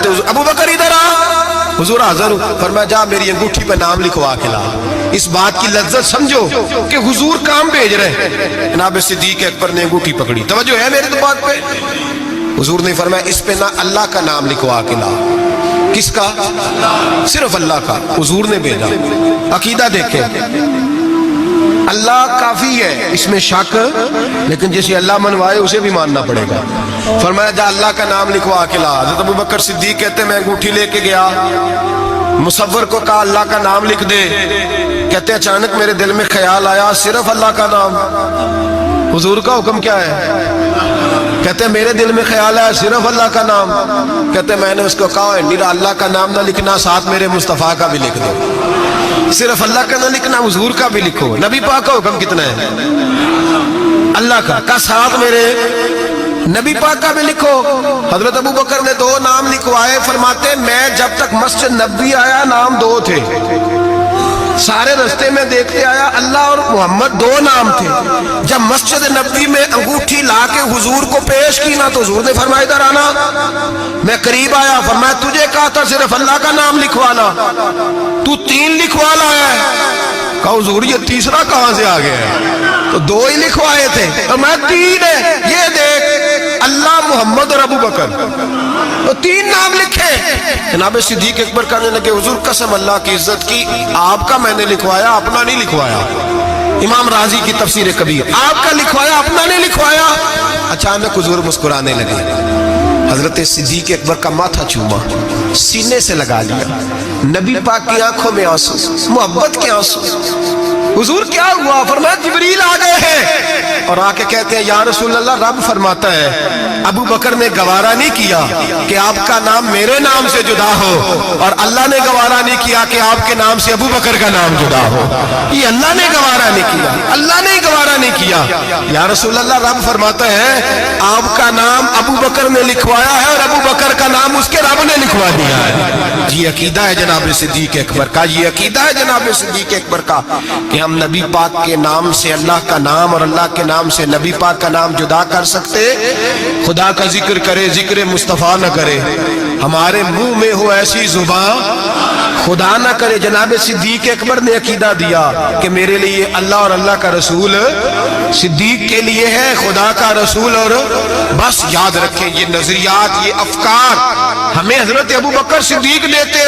ابو بکر ادھر آ، حضور حاضر ہوں، فرمایا جا میری انگوٹھی پہ نام لکھوا کے لا۔ اس بات کی لذت سمجھو کہ حضور کام بھیج رہے ہیں۔ جناب صدیق اکبر نے انگوٹھی پکڑی، توجہ ہے میرے تو بات پہ؟ حضور نے فرمایا اس پہ نہ اللہ کا نام لکھوا کے لا۔ کس کا؟ صرف اللہ کا۔ حضور نے بھیجا۔ عقیدہ دیکھیں، اللہ کافی ہے، اس میں شک، لیکن جسے اللہ منوائے اسے بھی ماننا پڑے گا۔ فرمایا جا اللہ کا نام لکھوا کے لا۔ حضرت ابو بکر صدیق کہتے ہیں میں انگوٹھی لے کے گیا، مصور کو کہا اللہ کا نام لکھ دے، کہتے ہیں اچانک میرے دل میں خیال آیا صرف اللہ کا نام۔ حضور کا حکم کیا ہے؟ کہتے ہیں میرے دل میں خیال آیا صرف اللہ کا نام۔ کہتے ہیں میں نے اس کو کہا میرا اللہ کا نام نہ لکھنا، ساتھ میرے مصطفیٰ کا بھی لکھ دو۔ صرف اللہ کا نہ لکھنا، حضور کا بھی لکھو۔ نبی پاک کا حکم کتنا ہے؟ اللہ کا ساتھ میرے نبی پاک کا بھی لکھو۔ حضرت ابو بکر نے 2 نام لکھوائے، فرماتے میں جب تک مسجد نبوی آیا نام 2 تھے، سارے رستے میں دیکھتے آیا اللہ اور محمد 2 نام تھے۔ جب مسجد نبوی میں انگوٹھی لا کے حضور کو پیش کی نا تو حضور نے فرمایا ادھر آنا۔ میں قریب آیا، فرمایا تجھے کہا تھا صرف اللہ کا نام لکھوانا، تو 3 لکھوا لایا ہے۔ کہا حضور یہ تیسرا کہاں سے آ گیا ہے؟ تو 2 ہی لکھوائے تھے، میں 3 ہے۔ یہ دیکھ اللہ، محمد اور ابو بکر، تو 3 نام لکھے۔ جناب صدیق اکبر کہنے لگے حضور قسم اللہ کی عزت کی، آپ کا میں نے لکھوایا، اپنا نہیں لکھوایا۔ امام رازی کی تفسیر کبیر، آپ کا لکھوایا، اپنا نہیں لکھوایا۔ اچانک حضور مسکرانے لگے، حضرت صدیق اکبر کا ماتھا چوما، سینے سے لگا لیا، نبی پاک کی آنکھوں میں آنسو، محبت کے آنسو۔ حضور کیا ہوا؟ فرمایا جبریل آ گئے ہیں اور آ کے کہتے ہیں یا رسول اللہ رب فرماتا ہے ابو بکر نے گوارا نہیں کیا کہ آپ کا نام میرے نام سے جدا ہو، اور اللہ نے گوارا نہیں کیا کہ آپ کے نام سے ابو بکر کا نام جدا ہو۔ یہ اللہ نے گوارا نہیں کیا، اللہ نے گوارا نہیں کیا۔ یا رسول اللہ رب فرماتا ہے آپ کا نام ابو بکر نے لکھوایا ہے اور ابو بکر کا نام اس کے رب نے لکھوا دیا ہے۔ یہ عقیدہ ہے جناب صدیق اکبر کا، یہ عقیدہ ہے جناب صدیق اکبر کا کہ ہم نبی پاک کے نام سے اللہ کا نام اور اللہ کے نام سے نبی پاک کا نام جدا کر سکتے؟ خدا کا ذکر کرے، ذکر مصطفیٰ نہ کرے، ہمارے منہ میں ہو ایسی زبان خدا نہ کرے۔ جناب صدیق اکبر نے عقیدہ دیا کہ میرے لیے اللہ اور اللہ کا رسول، صدیق کے لیے ہے خدا کا رسول۔ اور بس یاد رکھیں یہ نظریات، یہ افکار ہمیں حضرت ابو بکر صدیق دیتے